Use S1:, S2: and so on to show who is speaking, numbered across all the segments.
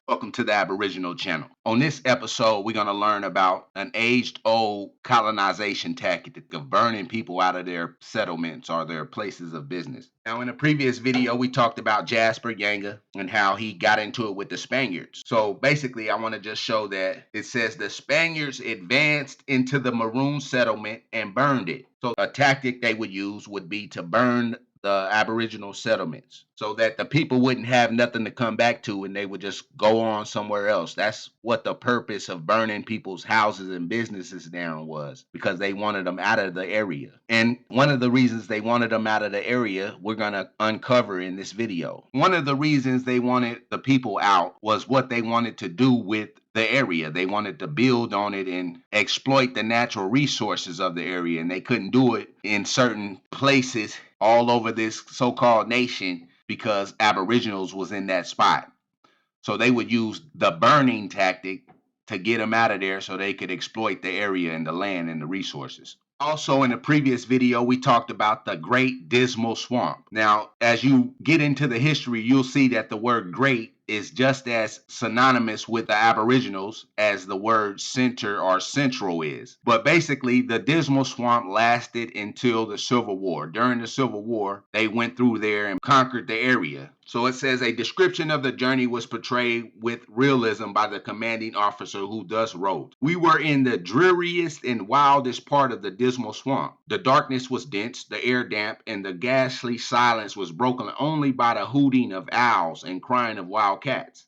S1: Welcome to the Aboriginal channel. On this episode, we're going to learn about an age-old colonization tactic of burning people out of their settlements or their places of business. Now, in a previous video, we talked about Jasper Yanga and how he got into it with the Spaniards. So basically, I want to just show that it says the Spaniards advanced into the Maroon settlement and burned it. So a tactic they would use would be to burn the Aboriginal settlements so that the people wouldn't have nothing to come back to and they would just go on somewhere else. That's what the purpose of burning people's houses and businesses down was, because they wanted them out of the area. And one of the reasons they wanted them out of the area, we're going to uncover in this video. One of the reasons they wanted the people out was what they wanted to do with the area. They wanted to build on it and exploit the natural resources of the area, and they couldn't do it in certain places all over this so-called nation because Aboriginals was in that spot. So they would use the burning tactic to get them out of there so they could exploit the area and the land and the resources. Also, in the previous video, we talked about the Great Dismal Swamp. Now, as you get into the history, you'll see that the word great is just as synonymous with the Aboriginals as the word center or central is. But basically, the Dismal Swamp lasted until the Civil War. During the Civil War, they went through there and conquered the area. So it says a description of the journey was portrayed with realism by the commanding officer who thus wrote, "We were in the dreariest and wildest part of the Dismal Swamp. The darkness was dense, the air damp, and the ghastly silence was broken only by the hooting of owls and crying of wild cats.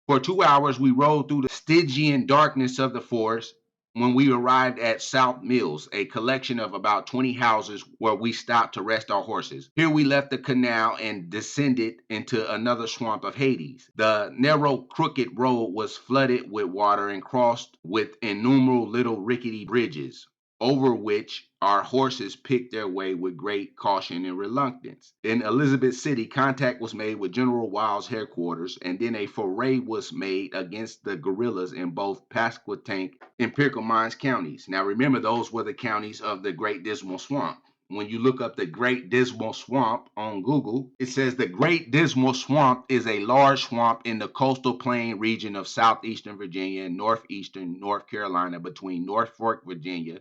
S1: For 2 hours we rode through the Stygian darkness of the forest. When we arrived at South Mills, a collection of about 20 houses where we stopped to rest our horses. Here we left the canal and descended into another swamp of Hades. The narrow, crooked road was flooded with water and crossed with innumerable little rickety bridges, over which our horses picked their way with great caution and reluctance. In Elizabeth City, contact was made with General Wild's headquarters, and then a foray was made against the guerrillas in both Pasquotank and Mines counties. Now remember, those were the counties of the Great Dismal Swamp. When you look up the Great Dismal Swamp on Google, it says the Great Dismal Swamp is a large swamp in the coastal plain region of southeastern Virginia and northeastern North Carolina between Norfolk, Virginia,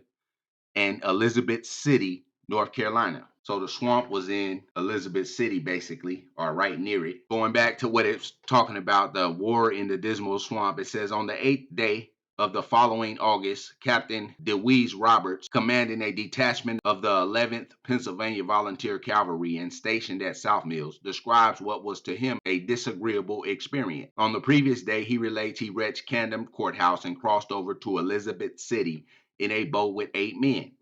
S1: and Elizabeth City, North Carolina. So the swamp was in Elizabeth City, basically, or right near it. Going back to what it's talking about, the war in the Dismal Swamp, it says on the 8th day of the following August, Captain DeWeese Roberts, commanding a detachment of the 11th Pennsylvania Volunteer Cavalry and stationed at South Mills, describes what was to him a disagreeable experience. On the previous day, he relates he reached Camden Courthouse and crossed over to Elizabeth City in a boat with 8 men.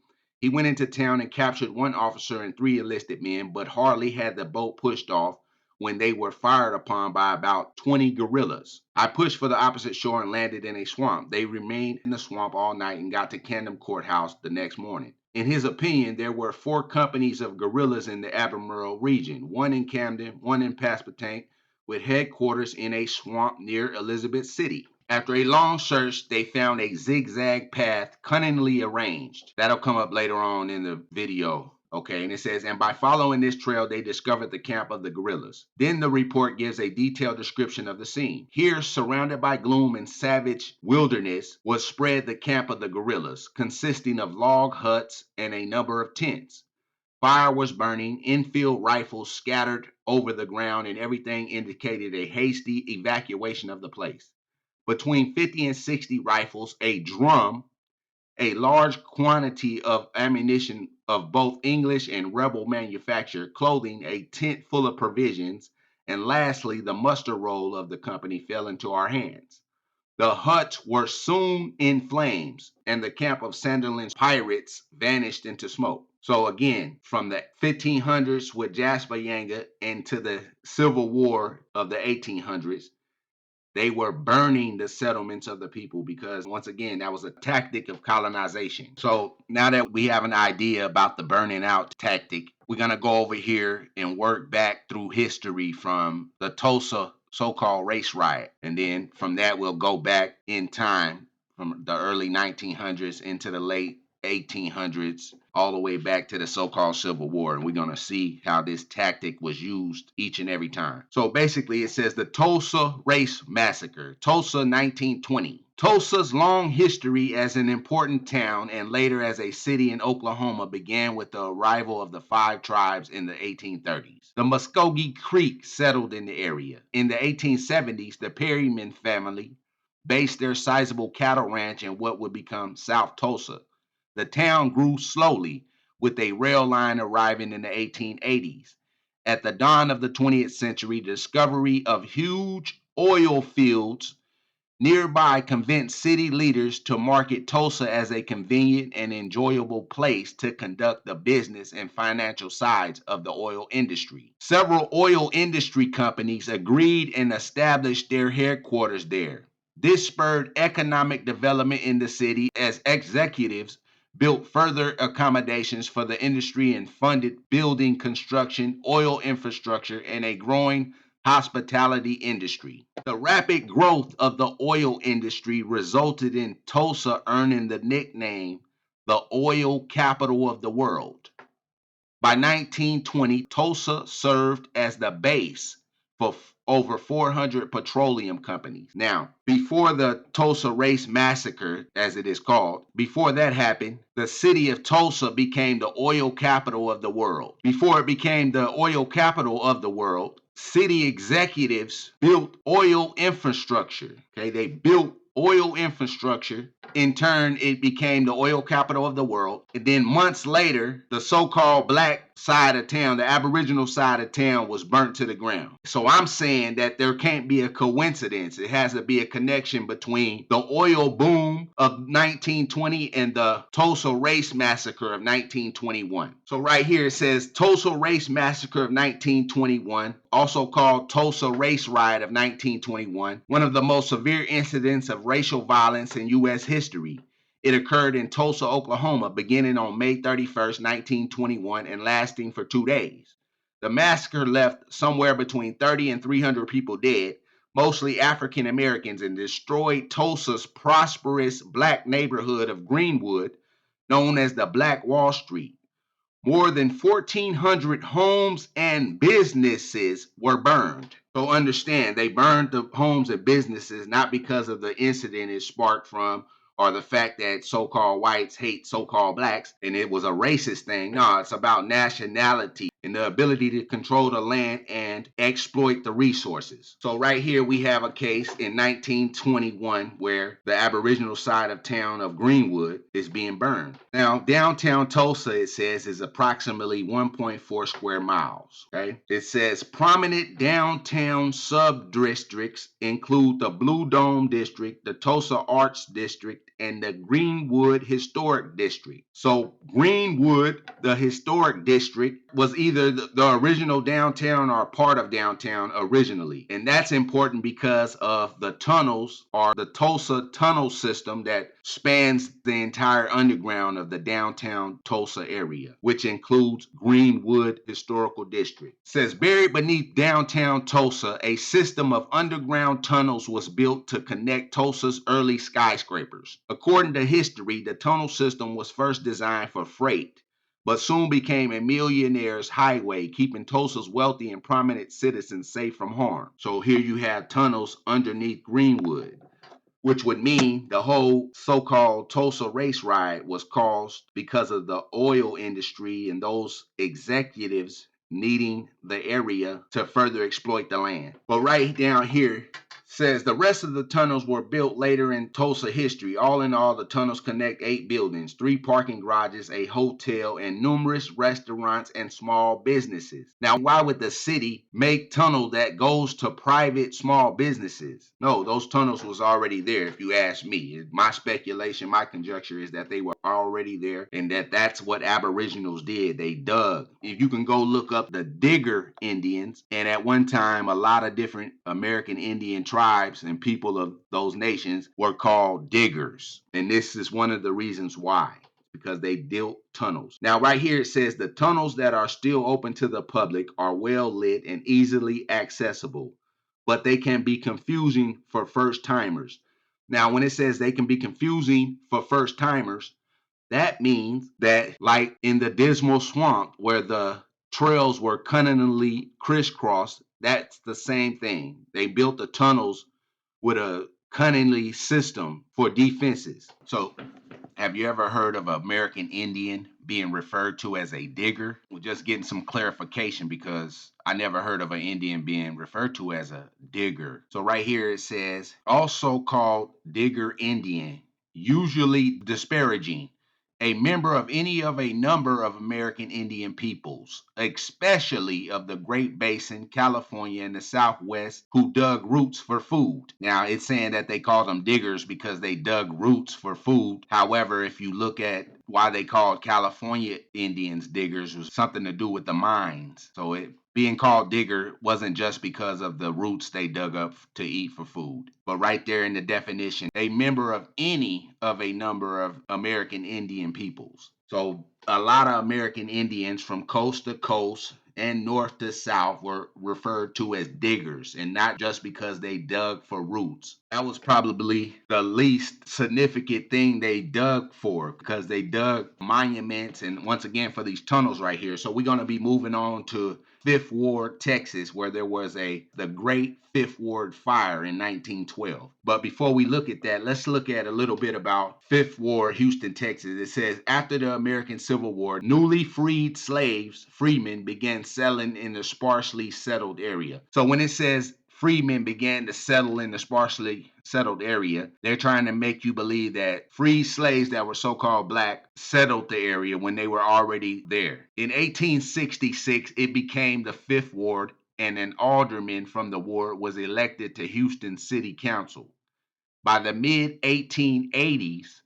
S1: He went into town and captured 1 officer and 3 enlisted men, but hardly had the boat pushed off when they were fired upon by about 20 guerrillas. I pushed for the opposite shore and landed in a swamp. They remained in the swamp all night and got to Camden Courthouse the next morning. In his opinion, there were 4 companies of guerrillas in the Albemarle region, 1 in Camden, 1 in Pasquotank, with headquarters in a swamp near Elizabeth City. After a long search, they found a zigzag path cunningly arranged. That'll come up later on in the video. Okay, and it says, and by following this trail, they discovered the camp of the guerrillas. Then the report gives a detailed description of the scene. Here, surrounded by gloom and savage wilderness, was spread the camp of the guerrillas, consisting of log huts and a number of tents. Fire was burning, infield rifles scattered over the ground, and everything indicated a hasty evacuation of the place. Between 50 and 60 rifles, a drum, a large quantity of ammunition of both English and rebel manufacture, clothing, a tent full of provisions, and lastly, the muster roll of the company fell into our hands. The huts were soon in flames, and the camp of Sunderland's pirates vanished into smoke. So again, from the 1500s with Jasper Yanga into the Civil War of the 1800s, they were burning the settlements of the people because, once again, that was a tactic of colonization. So now that we have an idea about the burning out tactic, we're going to go over here and work back through history from the Tulsa so-called race riot. And then from that, we'll go back in time from the early 1900s into the late 1800s all the way back to the so-called Civil War, and we're going to see how this tactic was used each and every time. So basically it says the Tulsa Race Massacre, Tulsa 1920. Tulsa's long history as an important town and later as a city in Oklahoma began with the arrival of the 5 tribes in the 1830s. The Muskogee Creek settled in the area. In the 1870s, the Perryman family based their sizable cattle ranch in what would become South Tulsa. The town grew slowly, with a rail line arriving in the 1880s. At the dawn of the 20th century, the discovery of huge oil fields nearby convinced city leaders to market Tulsa as a convenient and enjoyable place to conduct the business and financial sides of the oil industry. Several oil industry companies agreed and established their headquarters there. This spurred economic development in the city as executives built further accommodations for the industry and funded building, construction, oil infrastructure, and a growing hospitality industry. The rapid growth of the oil industry resulted in Tulsa earning the nickname the oil capital of the world. By 1920, Tulsa served as the base for over 400 petroleum companies. Now, before the Tulsa Race Massacre, as it is called, before that happened, the city of Tulsa became the oil capital of the world. Before it became the oil capital of the world, city executives built oil infrastructure. Okay, they built oil infrastructure. In turn, it became the oil capital of the world. And then months later, the so-called black side of town, the Aboriginal side of town, was burnt to the ground. So I'm saying that there can't be a coincidence. It has to be a connection between the oil boom of 1920 and the Tulsa Race Massacre of 1921. So right here it says Tulsa Race Massacre of 1921, also called Tulsa Race Riot of 1921, one of the most severe incidents of racial violence in U.S. history. It occurred in Tulsa, Oklahoma, beginning on May 31st, 1921, and lasting for 2 days. The massacre left somewhere between 30 and 300 people dead, mostly African Americans, and destroyed Tulsa's prosperous black neighborhood of Greenwood, known as the Black Wall Street. More than 1,400 homes and businesses were burned. So understand, they burned the homes and businesses not because of the incident it sparked from or the fact that so-called whites hate so-called blacks and it was a racist thing. No, it's about nationality and the ability to control the land and exploit the resources. So right here we have a case in 1921 where the Aboriginal side of town of Greenwood is being burned. Now, downtown Tulsa, it says, is approximately 1.4 square miles. Okay, it says prominent downtown sub-districts include the Blue Dome District, the Tulsa Arts District, and the Greenwood Historic District. So Greenwood, the historic district, was either the original downtown or part of downtown originally. And that's important because of the tunnels or the Tulsa tunnel system that spans the entire underground of the downtown Tulsa area, which includes Greenwood Historical District. It says buried beneath downtown Tulsa, a system of underground tunnels was built to connect Tulsa's early skyscrapers. According to history, the tunnel system was first designed for freight, but soon became a millionaire's highway, keeping Tulsa's wealthy and prominent citizens safe from harm. So here you have tunnels underneath Greenwood, which would mean the whole so-called Tulsa race riot was caused because of the oil industry and those executives needing the area to further exploit the land. But right down here says the rest of the tunnels were built later in Tulsa history. All in all, the tunnels connect 8 buildings, 3 parking garages, a hotel, and numerous restaurants and small businesses. Now, why would the city make tunnel that goes to private small businesses? No, those tunnels was already there, if you ask me. My speculation, my conjecture is that they were already there and that's what Aboriginals did. They dug. If you can go look up the Digger Indians, and at one time, a lot of different American Indian tribes and people of those nations were called diggers. And this is one of the reasons why, because they built tunnels. Now, right here it says the tunnels that are still open to the public are well lit and easily accessible, but they can be confusing for first timers. Now, when it says they can be confusing for first timers, That means that, like in the Dismal Swamp, where the trails were cunningly crisscrossed, that's the same thing. They built the tunnels with a cunningly system for defenses. So have you ever heard of an American Indian being referred to as a digger? We're just getting some clarification because I never heard of an Indian being referred to as a digger. So right here it says, also called digger Indian, usually disparaging, a member of any of a number of American Indian peoples, especially of the Great Basin, California, and the Southwest, who dug roots for food. Now, it's saying that they called them diggers because they dug roots for food. However, if you look at why they called California Indians diggers, it was something to do with the mines. So it being called digger wasn't just because of the roots they dug up to eat for food, but right there in the definition, a member of any of a number of American Indian peoples. So a lot of American Indians from coast to coast and north to south were referred to as diggers, and not just because they dug for roots. That was probably the least significant thing they dug for, because they dug monuments and once again for these tunnels right here. So we're going to be moving on to Fifth Ward, Texas, where there was the Great Fifth Ward Fire in 1912. But before we look at that, let's look at a little bit about Fifth Ward, Houston, Texas. It says, after the American Civil War, newly freed freemen began settling in the sparsely settled area. So when it says freemen began to settle in the sparsely settled area, they're trying to make you believe that free slaves that were so-called black settled the area when they were already there. In 1866, it became the Fifth Ward, and an alderman from the ward was elected to Houston City Council. By the mid 1880s,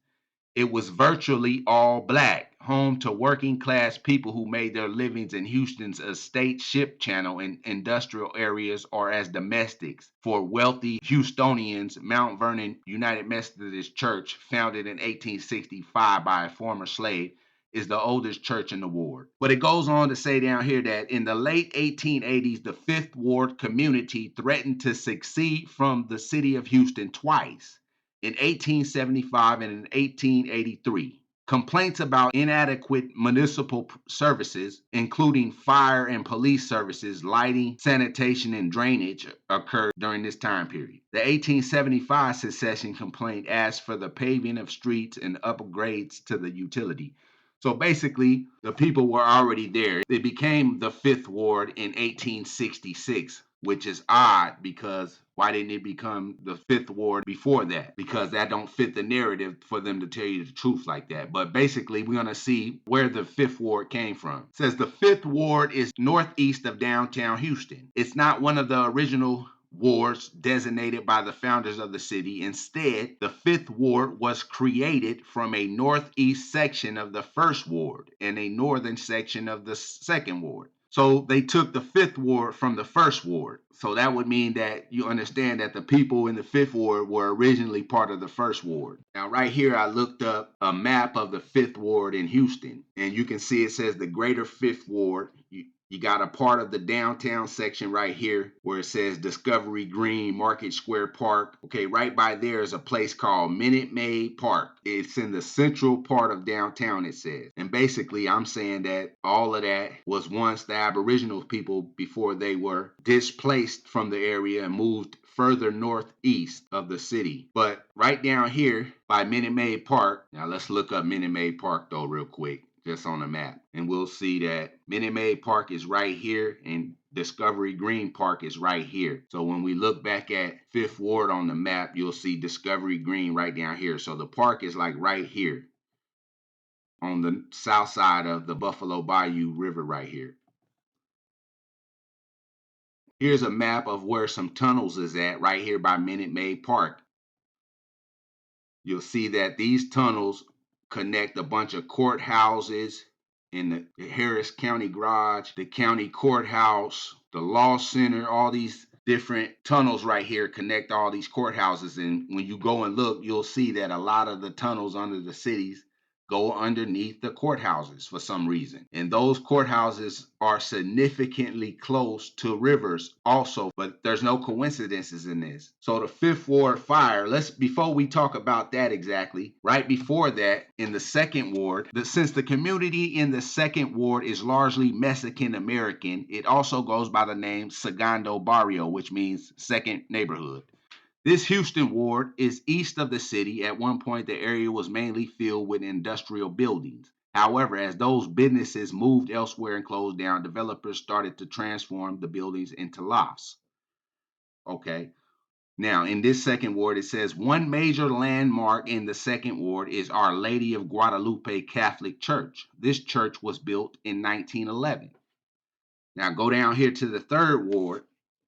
S1: it was virtually all black, home to working class people who made their livings in Houston's estate ship channel and industrial areas or as domestics. For wealthy Houstonians, Mount Vernon United Methodist Church, founded in 1865 by a former slave, is the oldest church in the ward. But it goes on to say down here that in the late 1880s, the Fifth Ward community threatened to secede from the city of Houston twice, in 1875 and in 1883. Complaints about inadequate municipal services, including fire and police services, lighting, sanitation, and drainage, occurred during this time period. The 1875 secession complaint asked for the paving of streets and upgrades to the utility. So basically, the people were already there. It became the Fifth Ward in 1866, which is odd because why didn't it become the Fifth Ward before that? Because that don't fit the narrative for them to tell you the truth like that. But basically, we're going to see where the Fifth Ward came from. It says the Fifth Ward is northeast of downtown Houston. It's not one of the original wards designated by the founders of the city. Instead, the Fifth Ward was created from a northeast section of the First Ward and a northern section of the Second Ward. So they took the Fifth Ward from the First Ward. So that would mean that you understand that the people in the Fifth Ward were originally part of the First Ward. Now, right here, I looked up a map of the Fifth Ward in Houston, and you can see it says the Greater Fifth Ward. You got a part of the downtown section right here where it says Discovery Green, Market Square Park. Okay, right by there is a place called Minute Maid Park. It's in the central part of downtown, it says. And basically, I'm saying that all of that was once the Aboriginal people before they were displaced from the area and moved further northeast of the city. But right down here by Minute Maid Park, now let's look up Minute Maid Park though real quick, just on the map. And we'll see that Minute Maid Park is right here and Discovery Green Park is right here. So when we look back at Fifth Ward on the map, you'll see Discovery Green right down here. So the park is like right here on the south side of the Buffalo Bayou River right here. Here's a map of where some tunnels is at right here by Minute Maid Park. You'll see that these tunnels connect a bunch of courthouses in the Harris County Garage, the county courthouse, the law center, all these different tunnels right here connect all these courthouses. And when you go and look, you'll see that a lot of the tunnels under the cities go underneath the courthouses for some reason. And those courthouses are significantly close to rivers also, but there's no coincidences in this. So the Fifth Ward fire, before we talk about that exactly, right before that, in the Second Ward, since the community in the Second Ward is largely Mexican American, it also goes by the name Segundo Barrio, which means second neighborhood. This Houston ward is east of the city. At one point, the area was mainly filled with industrial buildings. However, as those businesses moved elsewhere and closed down, developers started to transform the buildings into lofts. Okay. Now, in this second ward, it says one major landmark in the second ward is Our Lady of Guadalupe Catholic Church. This church was built in 1911. Now, go down here to the third ward.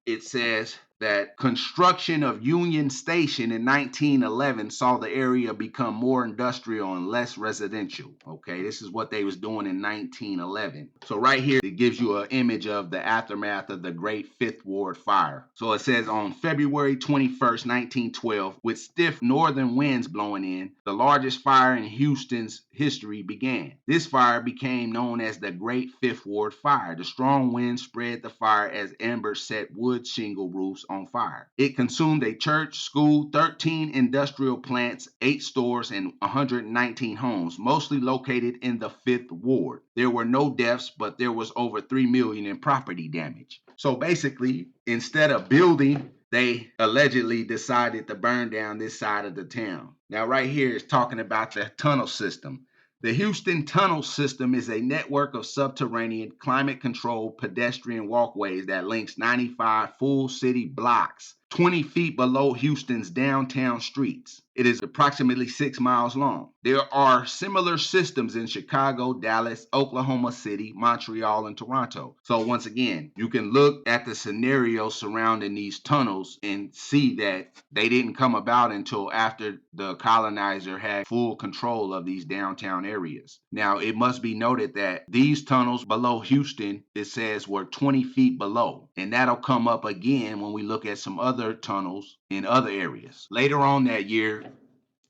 S1: It says that construction of Union Station in 1911 saw the area become more industrial and less residential. Okay, this is what they was doing in 1911. So right here, it gives you an image of the aftermath of the Great Fifth Ward fire. So it says on February 21st, 1912, with stiff northern winds blowing in, the largest fire in Houston's history began. This fire became known as the Great Fifth Ward Fire. The strong wind spread the fire as embers set wood shingle roofs on fire. It consumed a church, school, 13 industrial plants, 8 stores, and 119 homes, mostly located in the Fifth Ward. There were no deaths, but there was over $3 million in property damage. So basically, instead of building, they allegedly decided to burn down this side of the town. Now, right here is talking about the tunnel system. The Houston Tunnel System is a network of subterranean, climate-controlled pedestrian walkways that links 95 full city blocks 20 feet below Houston's downtown streets. It is approximately 6 miles long. There are similar systems in Chicago, Dallas, Oklahoma City, Montreal, and Toronto. So once again, you can look at the scenario surrounding these tunnels and see that they didn't come about until after the colonizer had full control of these downtown areas. Now, it must be noted that these tunnels below Houston, it says, were 20 feet below. And that'll come up again when we look at some other tunnels in other areas. Later on that year,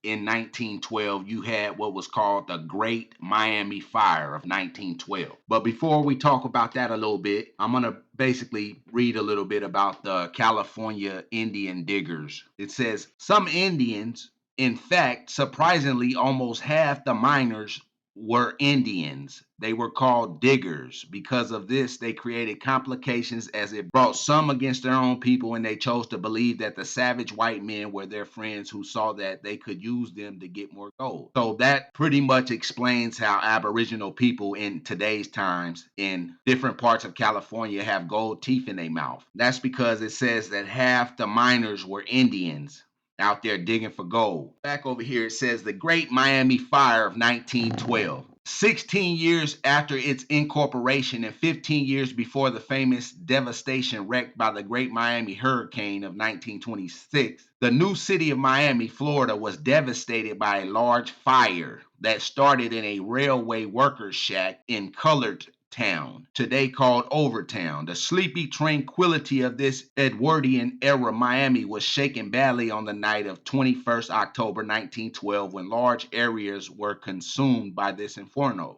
S1: in 1912, you had what was called the Great Miami Fire of 1912. But before we talk about that a little bit, I'm going to basically read a little bit about the California Indian diggers. It says, some Indians, in fact, surprisingly, almost half the miners were Indians. They were called diggers. Because of this, they created complications as it brought some against their own people, and they chose to believe that the savage white men were their friends who saw that they could use them to get more gold. So that pretty much explains how Aboriginal people in today's times in different parts of California have gold teeth in their mouth. That's because it says that half the miners were Indians out there digging for gold. Back over here, it says the Great Miami Fire of 1912. 16 years after its incorporation and 15 years before the famous devastation wreaked by the Great Miami Hurricane of 1926, the new city of Miami, Florida, was devastated by a large fire that started in a railway workers' shack in Colored Town, today called Overtown. The sleepy tranquility of this Edwardian era Miami was shaken badly on the night of 21st October 1912 when large areas were consumed by this inferno.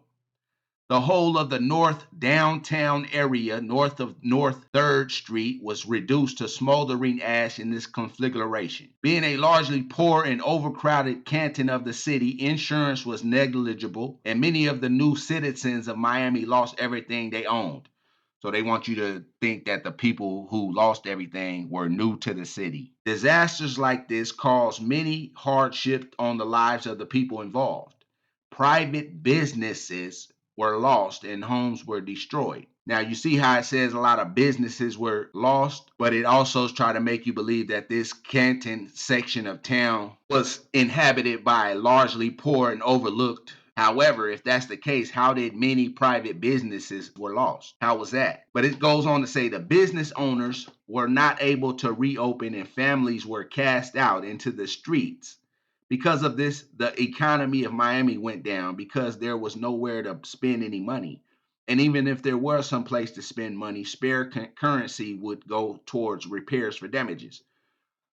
S1: The whole of the north downtown area north of North 3rd Street was reduced to smoldering ash in this conflagration. Being a largely poor and overcrowded canton of the city, insurance was negligible, and many of the new citizens of Miami lost everything they owned. So they want you to think that the people who lost everything were new to the city. Disasters like this caused many hardships on the lives of the people involved. Private businesses were lost and homes were destroyed. Now, you see how it says a lot of businesses were lost, but it also tries to make you believe that this Canton section of town was inhabited by largely poor and overlooked. However, if that's the case, how did many private businesses were lost? How was that? But it goes on to say the business owners were not able to reopen and families were cast out into the streets. Because of this, the economy of Miami went down because there was nowhere to spend any money. And even if there was some place to spend money, spare currency would go towards repairs for damages.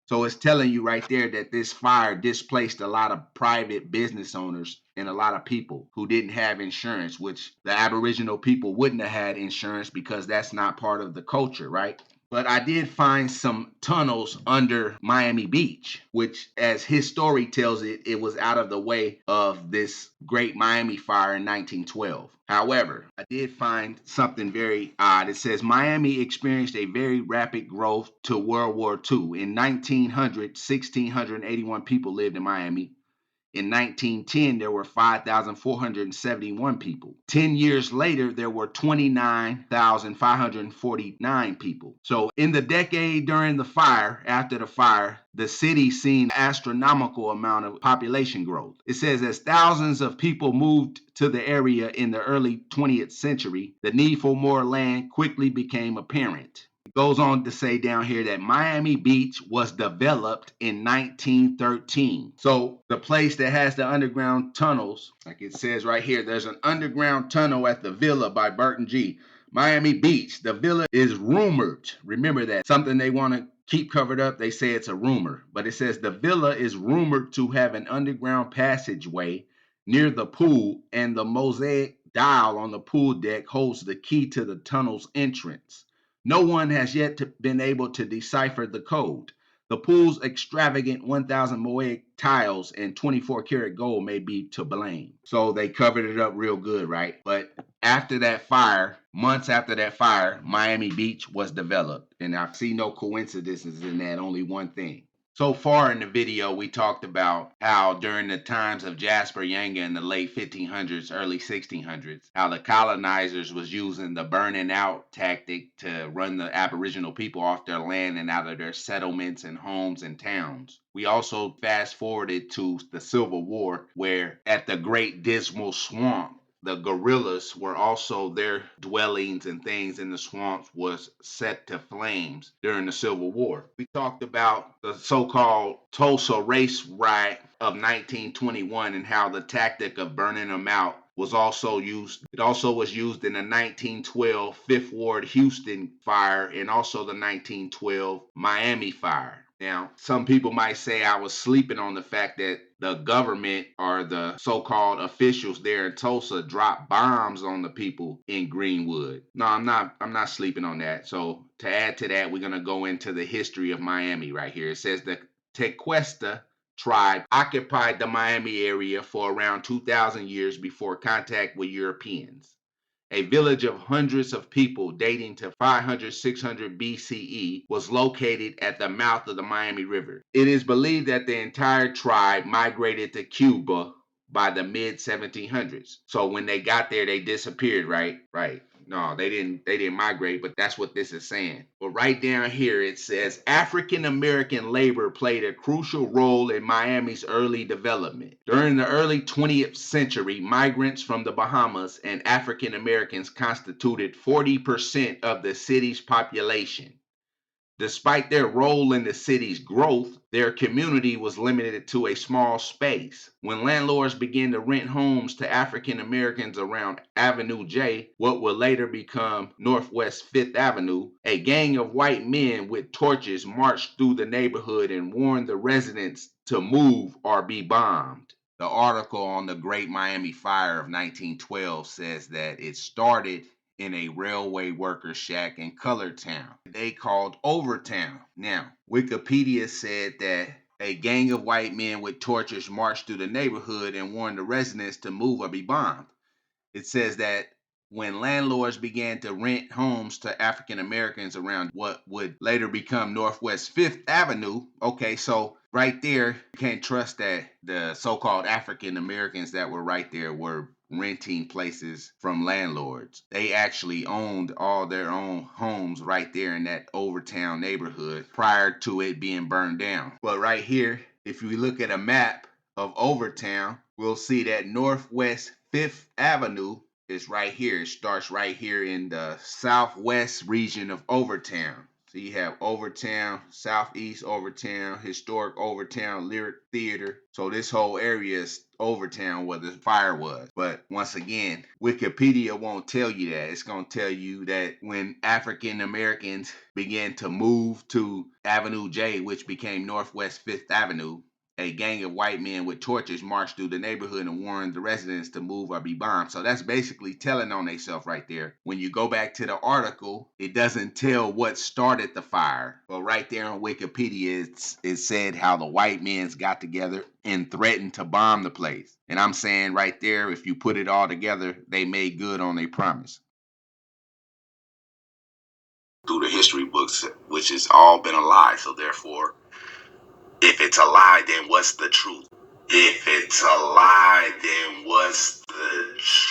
S1: So it's telling you right there that this fire displaced a lot of private business owners and a lot of people who didn't have insurance, which the Aboriginal people wouldn't have had insurance because that's not part of the culture, right? But I did find some tunnels under Miami Beach, which, as his story tells it, it was out of the way of this great Miami fire in 1912. However, I did find something very odd. It says Miami experienced a very rapid growth to World War II. In 1900, 1,681 people lived in Miami. In 1910, there were 5,471 people. 10 years later, there were 29,549 people. So, in the decade during the fire, after the fire, the city seen astronomical amount of population growth. It says as thousands of people moved to the area in the early 20th century, the need for more land quickly became apparent. Goes on to say down here that Miami Beach was developed in 1913. So the place that has the underground tunnels, like it says right here, there's an underground tunnel at the Villa by Burton G. Miami Beach, the Villa is rumored. Remember that. Something they want to keep covered up, they say it's a rumor. But it says the Villa is rumored to have an underground passageway near the pool, and the mosaic dial on the pool deck holds the key to the tunnel's entrance. No one has yet been able to decipher the code. The pool's extravagant 1,000 mosaic tiles and 24 karat gold may be to blame. So they covered it up real good, right? But after that fire, months after that fire, Miami Beach was developed. And I see no coincidences in that, only one thing. So far in the video, we talked about how during the times of Jasper Yanga in the late 1500s, early 1600s, how the colonizers was using the burning out tactic to run the Aboriginal people off their land and out of their settlements and homes and towns. We also fast forwarded to the Civil War, where at the Great Dismal Swamp, the guerrillas were also their dwellings and things in the swamps was set to flames during the Civil War. We talked about the so-called Tulsa race riot of 1921 and how the tactic of burning them out was also used. It also was used in the 1912 Fifth Ward Houston fire and also the 1912 Miami fire. Now, some people might say I was sleeping on the fact that the government or the so-called officials there in Tulsa dropped bombs on the people in Greenwood. No, I'm not sleeping on that. So to add to that, we're going to go into the history of Miami right here. It says the Tequesta tribe occupied the Miami area for around 2,000 years before contact with Europeans. A village of hundreds of people dating to 500, 600 BCE was located at the mouth of the Miami River. It is believed that the entire tribe migrated to Cuba by the mid 1700s. So when they got there, they disappeared, right? Right. No, they didn't migrate, but that's what this is saying. But right down here it says African American labor played a crucial role in Miami's early development. During the early 20th century, migrants from the Bahamas and African Americans constituted 40% of the city's population. Despite their role in the city's growth, their community was limited to a small space. When landlords began to rent homes to African Americans around Avenue J, what would later become Northwest Fifth Avenue, a gang of white men with torches marched through the neighborhood and warned the residents to move or be bombed. The article on the Great Miami Fire of 1912 says that it started in a railway worker shack in Colored Town. They called Overtown. Now, Wikipedia said that a gang of white men with torches marched through the neighborhood and warned the residents to move or be bombed. It says that when landlords began to rent homes to African Americans around what would later become Northwest Fifth Avenue, okay, so right there, you can't trust that the so-called African Americans that were right there were renting places from landlords. They actually owned all their own homes right there in that Overtown neighborhood prior to it being burned down. But right here, if we look at a map of Overtown, we'll see that Northwest Fifth Avenue is right here. It starts right here in the southwest region of Overtown. So you have Overtown, Southeast Overtown, Historic Overtown, Lyric Theater. So this whole area is Overtown where the fire was. But once again, Wikipedia won't tell you that. It's going to tell you that when African Americans began to move to Avenue J, which became Northwest 5th Avenue, a gang of white men with torches marched through the neighborhood and warned the residents to move or be bombed. So that's basically telling on themselves right there. When you go back to the article, it doesn't tell what started the fire. But right there on Wikipedia, it said how the white men got together and threatened to bomb the place. And I'm saying right there, if you put it all together, they made good on their promise. Through the history books, which has all been a lie. So therefore, if it's a lie, then what's the truth? If it's a lie, then what's the truth?